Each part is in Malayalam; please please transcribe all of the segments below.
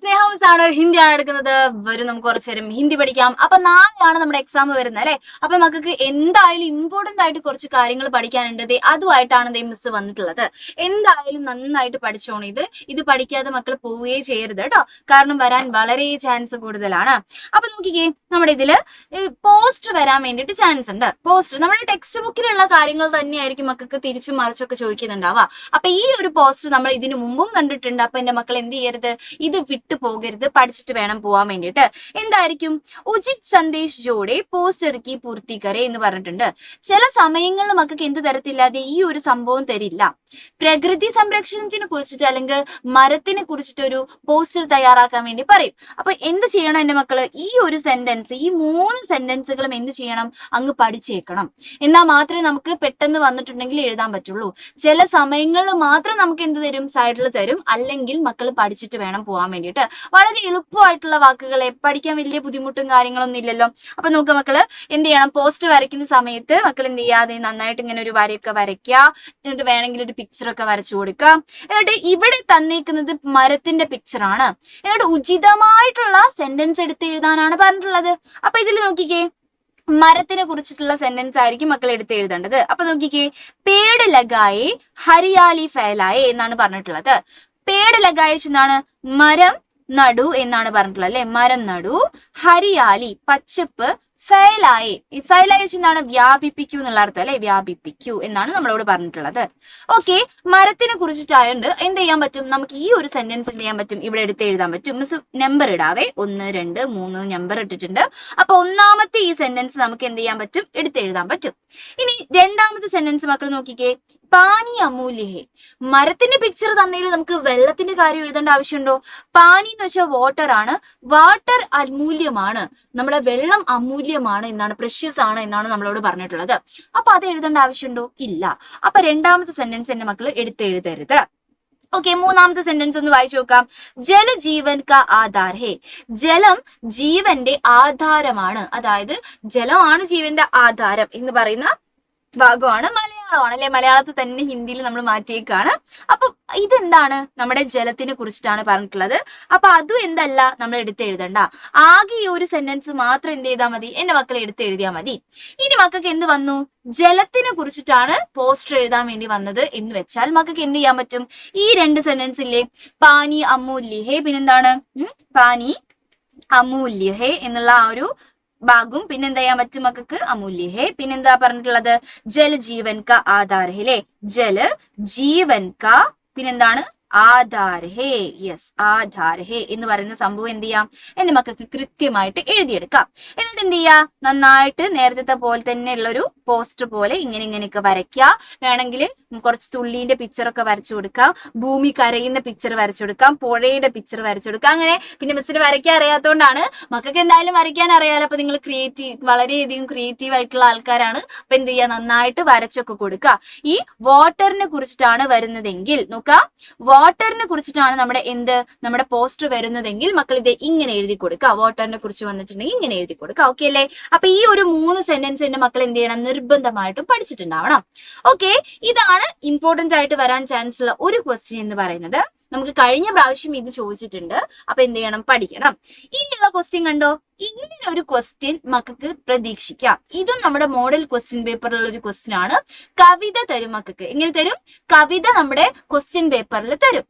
സ്നേഹ ഹൗസ് ആണ്, ഹിന്ദിയാണ് എടുക്കുന്നത്. വരും നമുക്ക് കുറച്ചു നേരം ഹിന്ദി പഠിക്കാം. അപ്പൊ നാളെയാണ് നമ്മുടെ എക്സാം വരുന്നത് അല്ലെ. അപ്പൊ മക്കൾക്ക് എന്തായാലും ഇമ്പോർട്ടന്റ് ആയിട്ട് കുറച്ച് കാര്യങ്ങൾ പഠിക്കാനുണ്ട്. അതുമായിട്ടാണ് മിസ് വന്നിട്ടുള്ളത്. എന്തായാലും നന്നായിട്ട് പഠിച്ചോണം. ഇത് പഠിക്കാതെ മക്കൾ പോവുകയേ ചെയ്യരുത് കേട്ടോ. കാരണം വരാൻ വളരെ ചാൻസ് കൂടുതലാണ്. അപ്പൊ നോക്കിക്കേ, നമ്മുടെ ഇതില് പോസ്റ്റർ വരാൻ വേണ്ടിയിട്ട് ചാൻസ് ഉണ്ട്. പോസ്റ്റർ നമ്മുടെ ടെക്സ്റ്റ് ബുക്കിലുള്ള കാര്യങ്ങൾ തന്നെയായിരിക്കും മക്കൾക്ക് തിരിച്ചും മറിച്ചൊക്കെ ചോദിക്കുന്നുണ്ടാവുക. അപ്പൊ ഈ ഒരു പോസ്റ്റർ നമ്മൾ ഇതിനു മുമ്പും കണ്ടിട്ടുണ്ട്. അപ്പൊ എന്റെ മക്കൾ എന്ത് ചെയ്യരുത്, ഇത് വിട്ടു പോകരുത്, പഠിച്ചിട്ട് വേണം പോവാൻ വേണ്ടിയിട്ട്. എന്തായിരിക്കും? ഉചിത് സന്ദേശ് ജോഡെ പോസ്റ്റർ കി പൂർത്തി കരെ എന്ന് പറഞ്ഞിട്ടുണ്ട്. ചില സമയങ്ങളിൽ മക്കൾക്ക് എന്ത് തരത്തില്ലാതെ ഈ ഒരു സംഭവം തരില്ല. പ്രകൃതി സംരക്ഷണത്തിനെ കുറിച്ചിട്ട് അല്ലെങ്കിൽ മരത്തിനെ കുറിച്ചിട്ട് ഒരു പോസ്റ്റർ തയ്യാറാക്കാൻ വേണ്ടി പറയും. അപ്പൊ എന്ത് ചെയ്യണം എന്റെ മക്കള്? ഈ ഒരു സെന്റൻസ്, ഈ 3 സെന്റൻസുകളും എന്ത് ചെയ്യണം? അങ്ങ് പഠിച്ചേക്കണം. എന്നാൽ മാത്രമേ നമുക്ക് പെട്ടെന്ന് വന്നിട്ടുണ്ടെങ്കിൽ എഴുതാൻ പറ്റുള്ളൂ. ചില സമയങ്ങളിൽ മാത്രം നമുക്ക് എന്ത് തരും? സൈഡിൽ തരും. അല്ലെങ്കിൽ മക്കൾ പഠിച്ചിട്ട് വേണം പോകാൻ വേണ്ടിയിട്ട്. വളരെ എളുപ്പമായിട്ടുള്ള വാക്കുകളെ പഠിക്കാൻ വലിയ ബുദ്ധിമുട്ടും കാര്യങ്ങളൊന്നും ഇല്ലല്ലോ. അപ്പൊ നോക്കുക മക്കള്, എന്ത് ചെയ്യണം? പോസ്റ്റർ വരയ്ക്കുന്ന സമയത്ത് മക്കൾ എന്ത് ചെയ്യാതെ നന്നായിട്ട് ഇങ്ങനെ ഒരു വരയൊക്കെ വരയ്ക്കുക. എന്നിട്ട് വേണമെങ്കിൽ ഒരു പിക്ചറൊക്കെ വരച്ചു കൊടുക്കുക. എന്നിട്ട് ഇവിടെ തന്നേക്കുന്നത് മരത്തിന്റെ പിക്ചറാണ്. എന്നിട്ട് ഉചിതമായിട്ടുള്ള സെന്റൻസ് എടുത്ത് എഴുതാനാണ് പറഞ്ഞിട്ടുള്ളത്. അപ്പൊ ഇതിൽ നോക്കിക്കേ, മരത്തിനെ കുറിച്ചിട്ടുള്ള സെന്റൻസ് ആയിരിക്കും മക്കൾ എടുത്ത് എഴുതേണ്ടത്. അപ്പൊ നോക്കിക്കേ, പേട് ലഗായെ ഹരിയാലി ഫൈലായെ എന്നാണ് പറഞ്ഞിട്ടുള്ളത്. പേട് ലഗായ എന്നാണ് മരം നടു എന്നാണ് പറഞ്ഞിട്ടുള്ളത് അല്ലെ. മരം നടു, ഹരിയാലി പച്ചപ്പ്, ഫൈലായി ഫൈലായി എന്നാണ് വ്യാപിപ്പിക്കൂ എന്നുള്ള അർത്ഥം അല്ലെ. വ്യാപിപ്പിക്കൂ എന്നാണ് നമ്മളോട് പറഞ്ഞിട്ടുള്ളത്. ഓക്കെ, മരത്തിനെ കുറിച്ചിട്ടായോണ്ട് എന്ത് ചെയ്യാൻ പറ്റും? നമുക്ക് ഈ ഒരു സെന്റൻസ് എന്ത് ചെയ്യാൻ പറ്റും? ഇവിടെ എടുത്ത് എഴുതാൻ പറ്റും. മിസ് നമ്പർ ഇടാവേ, 1 2 3 നമ്പർ ഇട്ടിട്ടുണ്ട്. അപ്പൊ ഒന്നാമത്തെ ഈ സെന്റൻസ് നമുക്ക് എന്ത് ചെയ്യാൻ പറ്റും? എടുത്ത് എഴുതാൻ പറ്റും. ഇനി രണ്ടാമത്തെ സെന്റൻസ് മക്കൾ നോക്കിക്കേ, പാനി അമൂല്യ ഹേ. മരത്തിന്റെ പിക്ചർ തന്നതിൽ നമുക്ക് വെള്ളത്തിന്റെ കാര്യം എഴുതേണ്ട ആവശ്യമുണ്ടോ? പാനി എന്ന് വെച്ചാൽ വാട്ടർ ആണ്. വാട്ടർ അമൂല്യമാണ്, നമ്മുടെ വെള്ളം അമൂല്യമാണ് എന്നാണ്, പ്രഷ്യസ് ആണ് എന്നാണ് നമ്മളോട് പറഞ്ഞിട്ടുള്ളത്. അപ്പൊ അത് എഴുതേണ്ട ആവശ്യമുണ്ടോ? ഇല്ല. അപ്പൊ രണ്ടാമത്തെ സെന്റൻസ് എന്റെ മക്കൾ എടുത്തെഴുതരുത്. ഓക്കെ, മൂന്നാമത്തെ സെന്റൻസ് ഒന്ന് വായിച്ചു നോക്കാം. ജല ജീവൻ കാ ആധാർ ഹേ. ജലം ജീവന്റെ ആധാരമാണ്. അതായത് ജലമാണ് ജീവന്റെ ആധാരം എന്ന് പറയുന്ന ഭാഗമാണ് മലയാളമാണ് അല്ലെ. മലയാളത്തിൽ തന്നെ ഹിന്ദിയിൽ നമ്മൾ മാറ്റിയേക്കാണ്. അപ്പൊ ഇതെന്താണ്? നമ്മുടെ ജലത്തിനെ കുറിച്ചിട്ടാണ് പറഞ്ഞിട്ടുള്ളത്. അപ്പൊ അതും എന്തല്ല, നമ്മൾ എടുത്തെഴുതണ്ട. ആകെ ഈ ഒരു സെന്റൻസ് മാത്രം എന്ത് ചെയ്താൽ മതി? എന്റെ മക്കളെ എടുത്തെഴുതിയാൽ മതി. ഇനി മക്കൾക്ക് എന്ത് വന്നു? ജലത്തിനെ കുറിച്ചിട്ടാണ് പോസ്റ്റർ എഴുതാൻ വേണ്ടി വന്നത് എന്ന് വെച്ചാൽ മക്കൾക്ക് എന്ത് ചെയ്യാൻ പറ്റും? ഈ 2 സെന്റൻസ് ഇല്ലേ, പാനി അമൂല്യ ഹേ, പിന്നെന്താണ് പാനി അമൂല്യ ഹേ എന്നുള്ള ആ ഒരു ഭാഗവും പിന്നെന്താ ചെയ്യാൻ പറ്റും മക്കൾക്ക്? അമൂല്യ ഹേ. പിന്നെന്താ പറഞ്ഞിട്ടുള്ളത്? ജല ജീവൻ കാ ആധാർ ഹേ അല്ലേ. ജല ജീവൻ കാ പിന്നെന്താണ്? ആധാർ ഹേ. യെസ്, ആധാർ ഹേ എന്ന് പറയുന്ന സംഭവം എന്ത് ചെയ്യാം? എന്റെ മക്കൾക്ക് കൃത്യമായിട്ട് എഴുതിയെടുക്കാം. എന്നിട്ട് എന്ത് ചെയ്യാ? നന്നായിട്ട് നേരത്തെ പോലെ തന്നെ ഉള്ളൊരു പോസ്റ്റർ പോലെ ഇങ്ങനെയൊക്കെ വരയ്ക്കുക. വേണമെങ്കിൽ കുറച്ച് തുള്ളീന്റെ പിക്ചറൊക്കെ വരച്ചു കൊടുക്കാം. ഭൂമി കരയുന്ന പിക്ചർ വരച്ചു കൊടുക്കാം. പുഴയുടെ പിക്ചർ വരച്ചു കൊടുക്കാം. അങ്ങനെ പിന്നെ മിസ്സിന് വരയ്ക്കാൻ അറിയാത്തതുകൊണ്ടാണ്. മക്കൾക്ക് എന്തായാലും വരയ്ക്കാൻ അറിയാലോ. അപ്പൊ നിങ്ങൾ വളരെയധികം ക്രിയേറ്റീവ് ആയിട്ടുള്ള ആൾക്കാരാണ്. അപ്പൊ എന്ത് ചെയ്യുക? നന്നായിട്ട് വരച്ചൊക്കെ കൊടുക്കുക. ഈ വാട്ടറിനെ കുറിച്ചിട്ടാണ് വരുന്നതെങ്കിൽ നോക്കാം, വാട്ടറിനെ കുറിച്ചിട്ടാണ് നമ്മുടെ പോസ്റ്റർ വരുന്നതെങ്കിൽ മക്കൾ ഇത് ഇങ്ങനെ എഴുതി കൊടുക്കുക. വാട്ടറിനെ കുറിച്ച് വന്നിട്ടുണ്ടെങ്കിൽ ഇങ്ങനെ എഴുതി കൊടുക്കുക. ഓക്കെ അല്ലേ? അപ്പൊ ഈ ഒരു 3 സെന്റൻസ് എന്റെ മക്കൾ എന്ത് ചെയ്യണം? നിർബന്ധമായിട്ടും പഠിച്ചിട്ടുണ്ടാവണം. ഓക്കെ, ഇതാണ് ഇമ്പോർട്ടന്റ് ആയിട്ട് വരാൻ ചാൻസ് ഉള്ള ഒരു ക്വസ്റ്റ്യൻ എന്ന് പറയുന്നത്. നമുക്ക് കഴിഞ്ഞ പ്രാവശ്യം ഇത് ചോദിച്ചിട്ടുണ്ട്. അപ്പൊ എന്ത് ചെയ്യണം? പഠിക്കണം. ഇനിയുള്ള ക്വസ്റ്റ്യൻ കണ്ടോ, ഇങ്ങനെ ഒരു ക്വസ്റ്റ്യൻ മക്കൾക്ക് പ്രതീക്ഷിക്കാം. ഇതും നമ്മുടെ മോഡൽ ക്വസ്റ്റ്യൻ പേപ്പറിലുള്ള ഒരു ക്വസ്റ്റ്യൻ ആണ്. കവിത തരും മക്കൾക്ക്. എങ്ങനെ തരും? കവിത നമ്മുടെ ക്വസ്റ്റ്യൻ പേപ്പറിൽ തരും.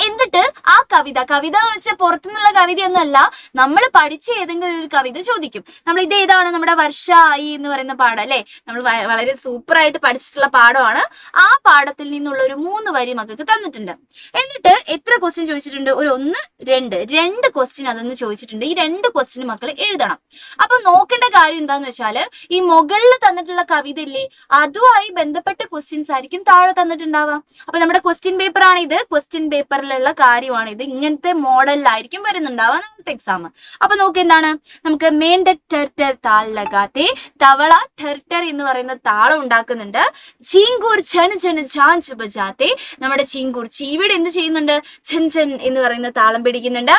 എന്നിട്ട് ആ കവിത എന്ന് വെച്ചാൽ പുറത്തുനിന്നുള്ള കവിതയൊന്നും അല്ല, നമ്മൾ പഠിച്ച ഏതെങ്കിലും ഒരു കവിത ചോദിക്കും. നമ്മൾ ഇത് ഏതാണ്? നമ്മുടെ വർഷ ആയി എന്ന് പറയുന്ന പാഠം അല്ലെ. നമ്മൾ വളരെ സൂപ്പർ ആയിട്ട് പഠിച്ചിട്ടുള്ള പാഠമാണ്. ആ പാഠത്തിൽ നിന്നുള്ള ഒരു 3 വരി മക്കൾക്ക് തന്നിട്ടുണ്ട്. എന്നിട്ട് എത്ര ക്വസ്റ്റ്യൻ ചോദിച്ചിട്ടുണ്ട്? ഒരു 1 2 ക്വസ്റ്റ്യൻ അതൊന്ന് ചോദിച്ചിട്ടുണ്ട്. ഈ 2 ക്വസ്റ്റ്യൻ മക്കൾ എഴുതണം. അപ്പൊ നോക്കേണ്ട കാര്യം എന്താന്ന് വെച്ചാല്, ഈ മുകളിൽ തന്നിട്ടുള്ള കവിത ഇല്ലേ, അതുമായി ബന്ധപ്പെട്ട ക്വസ്റ്റ്യൻസ് ആയിരിക്കും താഴെ തന്നിട്ടുണ്ടാവുക. അപ്പൊ നമ്മുടെ ക്വസ്റ്റ്യൻ പേപ്പർ ആണ് ഇത്. ക്വസ്റ്റ്യൻ പേപ്പറിലുള്ള കാര്യമാണ് ഇത്. ഇങ്ങനത്തെ മോഡലിലായിരിക്കും വരുന്നുണ്ടാവുക നമ്മുടെ എക്സാം. അപ്പൊ നോക്ക്, എന്താണ്? നമുക്ക് മേൻഡക് ടെർട്ടർ താൾ ലഗാത്തെ, തവള ടെർട്ടർ എന്ന് പറയുന്ന താളം ഉണ്ടാക്കുന്നുണ്ട്. ചീങ്കൂർ ഛൻ ഛൻ ഛാഞ്ച് ബജാത്തെ, നമ്മുടെ ചീങ്കൂർ ചീവിടെ എന്ത് ചെയ്യുന്നുണ്ട്? ഛൻ ഛൻ എന്ന് പറയുന്ന താളം പിടിക്കുന്നുണ്ട്.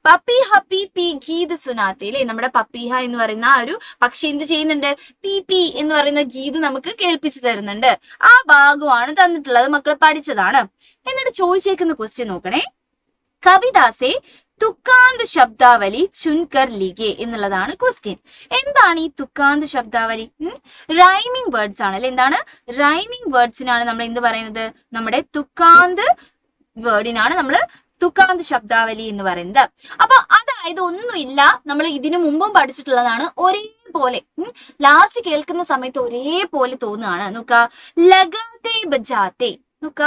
പപ്പി ഹപ്പി പി ഗീത് സുനാത്തെ അല്ലെ, നമ്മുടെ പപ്പിഹ എന്ന് പറയുന്ന ആ ഒരു പക്ഷി എന്ത് ചെയ്യുന്നുണ്ട്? പി പി എന്ന് പറയുന്ന ഗീത് നമുക്ക് കേൾപ്പിച്ചു തരുന്നുണ്ട്. ആ ഭാഗമാണ് തന്നിട്ടുള്ളത്. മക്കൾ പഠിച്ചതാണ്. എന്നിട്ട് ചോദിച്ചേക്കുന്ന ക്വസ്റ്റ്യൻ നോക്കണേ. കവിത സെ തുക്കാന്ത് ശബ്ദാവലി ചുൻകർ ലീഗെ എന്നുള്ളതാണ് ക്വസ്റ്റ്യൻ. എന്താണ് ഈ തുക്കാന്ത് ശബ്ദാവലി? റൈമിംഗ് വേർഡ്സ് ആണ് അല്ലെ. എന്താണ്? റൈമിംഗ് വേർഡ്സിനാണ് നമ്മൾ എന്ത് പറയുന്നത്? നമ്മുടെ തുക്കാന്ത് വേർഡിനാണ് നമ്മൾ തുക്കാന്ത് ശബ്ദാവലി എന്ന് പറയുന്നത്. അപ്പൊ അതായത് ഒന്നുമില്ല, നമ്മൾ ഇതിനു മുമ്പും പഠിച്ചിട്ടുള്ളതാണ്. ഒരേപോലെ ലാസ്റ്റ് കേൾക്കുന്ന സമയത്ത് ഒരേപോലെ തോന്നുകയാണ്. നോക്ക, ലഗാത്തെ ബജാത്തെ. നോക്ക,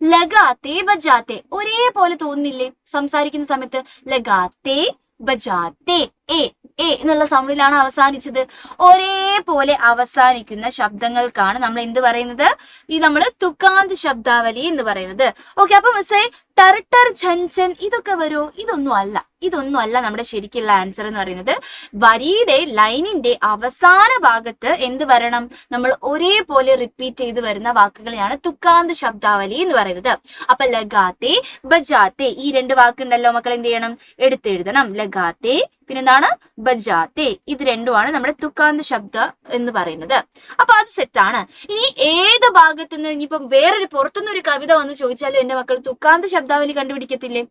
ലഗാത്തെ ബജാത്തെ ഒരേപോലെ തോന്നുന്നില്ലേ സംസാരിക്കുന്ന സമയത്ത്? ലഗാത്തെ ബജാത്തെ എ എ എന്നുള്ള സൗണ്ടിലാണ് അവസാനിച്ചത്. ഒരേപോലെ അവസാനിക്കുന്ന ശബ്ദങ്ങൾക്കാണ് നമ്മൾ എന്ത് പറയുന്നത്? ഈ നമ്മൾ തുക്കാന്ത് ശബ്ദാവലി എന്ന് പറയുന്നത്. ഓക്കെ, അപ്പൊ മിസ്സേ ടർട്ടർ ഝൻझൻ ഇതൊക്കെ വരുമോ? ഇതൊന്നും അല്ല നമ്മുടെ ശരിക്കുള്ള ആൻസർ എന്ന് പറയുന്നത്. വരിയുടെ ലൈനിന്റെ അവസാന ഭാഗത്ത് എന്ത് വരണം? നമ്മൾ ഒരേപോലെ റിപ്പീറ്റ് ചെയ്ത് വരുന്ന വാക്കുകളെയാണ് തുക്കാന്ത് ശബ്ദാവലി എന്ന് പറയുന്നത്. അപ്പൊ ലഗാത്തെ ബജാത്തെ ഈ രണ്ട് വാക്കുണ്ടല്ലോ മക്കൾ, എന്ത് ചെയ്യണം? എടുത്തെഴുതണം. ലഗാത്തെ പിന്നെന്താണ്? ബജാത്തെ. ഇത് രണ്ടുമാണ് നമ്മുടെ തുക്കാന്ത് ശബ്ദ എന്ന് പറയുന്നത്. അപ്പൊ അത് സെറ്റാണ്. ഇനി ഏത് ഭാഗത്ത് നിന്ന് ഇനിയിപ്പം വേറൊരു പുറത്തുനിന്ന് ഒരു കവിത വന്ന് ചോദിച്ചാലും എന്റെ മക്കൾ തുക്കാന്ത് ശബ്ദാവലി കണ്ടുപിടിക്കത്തില്ലേ?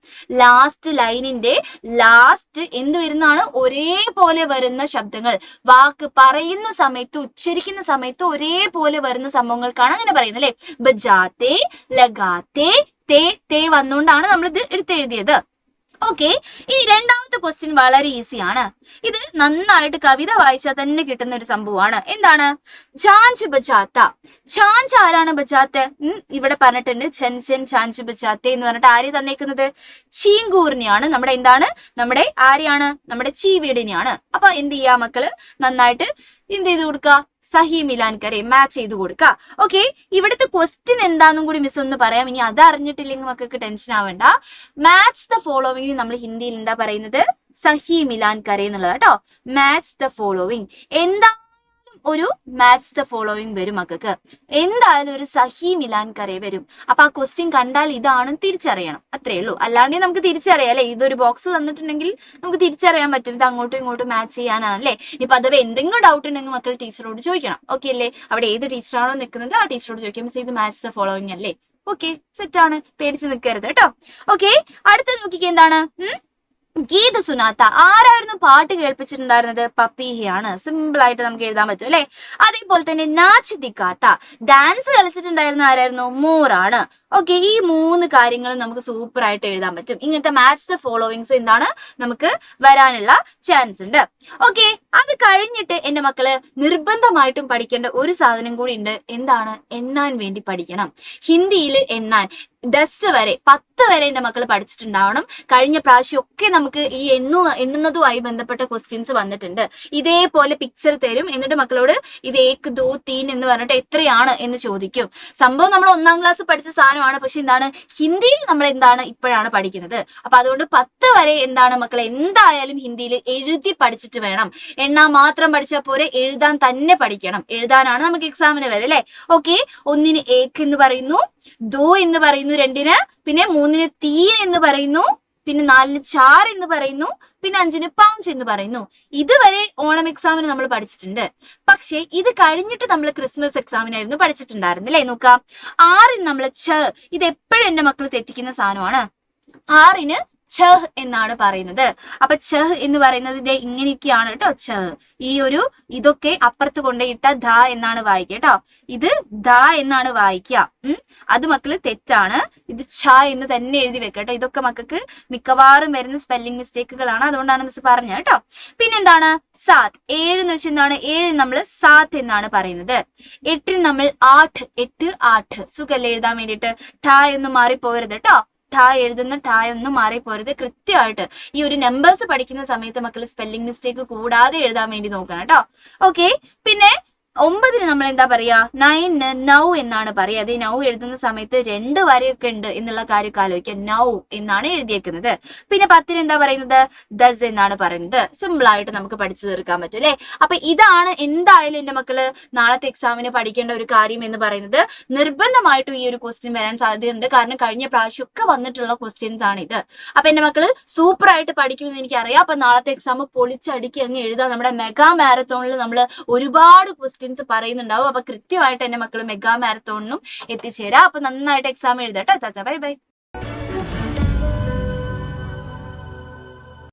ലാസ്റ്റ് ലൈനിന്റെ ലാസ്റ്റ് എന്ത് വരുന്നതാണ്? ഒരേപോലെ വരുന്ന ശബ്ദങ്ങൾ. വാക്ക് പറയുന്ന സമയത്ത് ഉച്ചരിക്കുന്ന സമയത്ത് ഒരേപോലെ വരുന്ന സംഭവങ്ങൾക്കാണ് അങ്ങനെ പറയുന്നത് അല്ലെ. ബജാത്തെ, ലഗാത്തെ, തേ വന്നുകൊണ്ടാണ് നമ്മൾ ഇത് എടുത്തെഴുതിയത്. ഓക്കെ, ഈ രണ്ടാമത്തെ ക്വസ്റ്റ്യൻ വളരെ ഈസിയാണ്. ഇത് നന്നായിട്ട് കവിത വായിച്ചാൽ തന്നെ കിട്ടുന്ന ഒരു സംഭവമാണ്. എന്താണ്? ഝാഞ്ച് ബജാത്ത. ഝാഞ്ച് ആരാണ് ബജാത്ത? ഇവിടെ പറഞ്ഞിട്ടുണ്ട് ഝൻझൻ ഝാഞ്ച് ബജാത്തെ എന്ന് പറഞ്ഞിട്ട് ആര് തന്നേക്കുന്നത്? ചീങ്കൂറിനെയാണ്. നമ്മുടെ എന്താണ്? നമ്മുടെ ആരെയാണ്? നമ്മുടെ ചീവീടിനെയാണ്. അപ്പൊ എന്ത് ചെയ്യാ മക്കള്? നന്നായിട്ട് എന്ത് ചെയ്ത് കൊടുക്കുക? സഹി മിലാൻ കരെ മാച്ച് ചെയ്ത് കൊടുക്കുക. ഓക്കെ, ഇവിടുത്തെ ക്വസ്റ്റ്യൻ എന്താന്നും കൂടി മിസ് ഒന്ന് പറയാം. ഇനി അത് അറിഞ്ഞിട്ടില്ലെങ്കിൽ മക്കൾക്ക് ടെൻഷൻ ആവണ്ട. മാച്ച് ദ ഫോളോവിംഗ് നമ്മൾ ഹിന്ദിയിൽ എന്താ പറയുന്നത്? സഹി മിലാൻ കരെ എന്നുള്ളത് കേട്ടോ. മാച്ച് ദ ഫോളോവിംഗ് എന്താ? ഒരു മാച്ച് ദ ഫോളോവിംഗ് വരും മക്കൾക്ക്. എന്തായാലും ഒരു സഹി മിലാൻ കരെ വരും. അപ്പൊ ആ ക്വസ്റ്റ്യൻ കണ്ടാൽ ഇതാണെന്ന് തിരിച്ചറിയണം. അത്രേ ഉള്ളൂ. അല്ലാണ്ട് നമുക്ക് തിരിച്ചറിയാം അല്ലെ. ഇതൊരു ബോക്സ് തന്നിട്ടുണ്ടെങ്കിൽ നമുക്ക് തിരിച്ചറിയാൻ പറ്റും ഇത് അങ്ങോട്ടും ഇങ്ങോട്ടും മാച്ച് ചെയ്യാനാണല്ലേ. ഇപ്പൊ അഥവാ എന്തെങ്കിലും ഡൗട്ട് ഉണ്ടെങ്കിൽ മക്കൾ ടീച്ചറോട് ചോദിക്കണം. ഓക്കെ അല്ലേ? അവിടെ ഏത് ടീച്ചറാണോ നിൽക്കുന്നത് ആ ടീച്ചറോട് ചോദിക്കാം, മിസ് ഇത് മാച്ച് ദ ഫോളോവിംഗ് അല്ലേ? ഓക്കെ, സെറ്റാണ്. പേടിച്ച് നിൽക്കരുത് കേട്ടോ. ഓക്കെ, അടുത്ത നോക്കിക്കേ എന്താണ്? ഗീത സുനാത്ത. ആരായിരുന്നു പാട്ട് കേൾപ്പിച്ചിട്ടുണ്ടായിരുന്നത്? പപ്പീഹയാണ്. സിമ്പിൾ ആയിട്ട് നമുക്ക് എഴുതാൻ പറ്റും അല്ലെ. അതേപോലെ തന്നെ നാച്ച് ദിക്കാത്ത ഡാൻസ് കളിച്ചിട്ടുണ്ടായിരുന്ന ആരായിരുന്നു? മോറാണ്. ഓക്കെ, ഈ മൂന്ന് കാര്യങ്ങളും നമുക്ക് സൂപ്പർ ആയിട്ട് എഴുതാൻ പറ്റും. ഇങ്ങനത്തെ മാച്ച് ദ ഫോളോവിങ്സ് എന്താണ് നമുക്ക് വരാനുള്ള ചാൻസ് ഉണ്ട്. ഓക്കെ, അത് കഴിഞ്ഞിട്ട് എന്റെ മക്കള് നിർബന്ധമായിട്ടും പഠിക്കേണ്ട ഒരു സാധനം കൂടി ഉണ്ട്. എന്താണ്? എണ്ണാൻ വേണ്ടി പഠിക്കണം. ഹിന്ദിയിൽ എണ്ണാൻ 10 വരെ 10 വരെ എന്റെ മക്കൾ പഠിച്ചിട്ടുണ്ടാവണം. കഴിഞ്ഞ പ്രാവശ്യം ഒക്കെ നമുക്ക് ഈ എണ്ണുന്നതുമായി ബന്ധപ്പെട്ട ക്വസ്റ്റ്യൻസ് വന്നിട്ടുണ്ട്. ഇതേപോലെ പിക്ചർ തരും, എന്നിട്ട് മക്കളോട് ഇത് 1 2 3 എന്ന് പറഞ്ഞിട്ട് എത്രയാണ് എന്ന് ചോദിക്കും. സംഭവം നമ്മൾ 1ാം ക്ലാസ് പഠിച്ച സാധനമാണ്. പക്ഷെ എന്താണ്? ഹിന്ദിയിൽ നമ്മൾ എന്താണ് ഇപ്പോഴാണ് പഠിക്കുന്നത്. അപ്പൊ അതുകൊണ്ട് 10 വരെ എന്താണ് മക്കളെ എന്തായാലും ഹിന്ദിയിൽ എഴുതി പഠിച്ചിട്ട് വേണം. എണ്ണാൻ മാത്രം പഠിച്ചാൽ പോരെ, എഴുതാൻ തന്നെ പഠിക്കണം. എഴുതാനാണ് നമുക്ക് എക്സാമിന് വരെ അല്ലെ. ഓക്കെ, 1ന് 1 എന്ന് പറയുന്നു, 2 എന്ന് പറയുന്നു, 2ന്, പിന്നെ 3ന് 3 എന്ന് പറയുന്നു, പിന്നെ 4ന് 4 എന്ന് പറയുന്നു, പിന്നെ 5ന് 5 എന്ന് പറയുന്നു. ഇതുവരെ ഓണം എക്സാമിന് നമ്മൾ പഠിച്ചിട്ടുണ്ട്. പക്ഷെ ഇത് കഴിഞ്ഞിട്ട് നമ്മൾ ക്രിസ്മസ് എക്സാമിനായിരുന്നു പഠിച്ചിട്ടുണ്ടായിരുന്നു അല്ലെ. നോക്കാം, 6ന് നമ്മൾ ഛ. ഇത് എപ്പോഴും എന്റെ മക്കൾ തെറ്റിക്കുന്ന സാധനമാണ്. 6ന് ഛഹ് എന്നാണ് പറയുന്നത്. അപ്പൊ ഛഹ് എന്ന് പറയുന്നത് ഇങ്ങനെയൊക്കെയാണ് കേട്ടോ. ഛഹ് ഈ ഒരു ഇതൊക്കെ അപ്പുറത്ത് കൊണ്ടുപോയിട്ട ധ എന്നാണ് വായിക്കുക കേട്ടോ. ഇത് ധ എന്നാണ് വായിക്കുക. അത് മക്കള് തെറ്റാണ്. ഇത് ഛ എന്ന് തന്നെ എഴുതി വെക്കട്ടോ. ഇതൊക്കെ മക്കൾക്ക് മിക്കവാറും വരുന്ന സ്പെല്ലിംഗ് മിസ്റ്റേക്കുകളാണ്. അതുകൊണ്ടാണ് മിസ് പറഞ്ഞത് കേട്ടോ. പിന്നെന്താണ്? സാത്ത്. 7 എന്ന് വെച്ചാൽ എന്താണ്? 7 നമ്മൾ സാത്ത് എന്നാണ് പറയുന്നത്. 8ന് നമ്മൾ 8 8 8. സുഖല്ലേ എഴുതാൻ വേണ്ടിയിട്ട്? ഠ ഒന്നും മാറിപ്പോരുത് കേട്ടോ. ഠ എഴുതുന്ന ഠ ഒന്നും മാറിപ്പോരുത്. കൃത്യമായിട്ട് ഈ ഒരു നമ്പേഴ്സ് പഠിക്കുന്ന സമയത്ത് മക്കൾ സ്പെല്ലിംഗ് മിസ്റ്റേക്ക് കൂടാതെ എഴുതാൻ വേണ്ടി നോക്കണം കേട്ടോ. ഓക്കെ, പിന്നെ 9ന് നമ്മൾ എന്താ പറയാ? 9ന് നൗ എന്നാണ് പറയാ. അത് നൗ എഴുതുന്ന സമയത്ത് 2 വരെയൊക്കെ ഉണ്ട് എന്നുള്ള കാര്യമൊക്കെ ആലോചിക്കുക. നൗ എന്നാണ് എഴുതിയേക്കുന്നത്. പിന്നെ 10ന് എന്താ പറയുന്നത്? ദസ് എന്നാണ് പറയുന്നത്. സിമ്പിൾ ആയിട്ട് നമുക്ക് പഠിച്ചു തീർക്കാൻ പറ്റും അല്ലെ. അപ്പൊ ഇതാണ് എന്തായാലും എന്റെ മക്കള് നാളത്തെ എക്സാമിന് പഠിക്കേണ്ട ഒരു കാര്യം എന്ന് പറയുന്നത്. നിർബന്ധമായിട്ടും ഈ ഒരു ക്വസ്റ്റ്യൻ വരാൻ സാധ്യതയുണ്ട്. കാരണം കഴിഞ്ഞ പ്രാവശ്യം ഒക്കെ വന്നിട്ടുള്ള ക്വസ്റ്റ്യൻസ് ആണ് ഇത്. അപ്പൊ എന്റെ മക്കള് സൂപ്പർ ആയിട്ട് പഠിക്കുമെന്ന് എനിക്കറിയാം. അപ്പൊ നാളത്തെ എക്സാം പൊളിച്ചടുക്കി അങ്ങ് എഴുതാം. നമ്മുടെ മെഗാ മാരത്തോണിൽ നമ്മൾ ഒരുപാട് ക്വസ്റ്റ്യൻസ് പറയുന്നുണ്ടാവും. അപ്പൊ കൃത്യമായിട്ട് എന്റെ മക്കള് മെഗാ മാരത്തോണിനും എത്തിച്ചേരാം. അപ്പൊ നന്നായിട്ട് എക്സാം എഴുതാം കേട്ടോ. ചാച്ചാ, ബൈ ബൈ.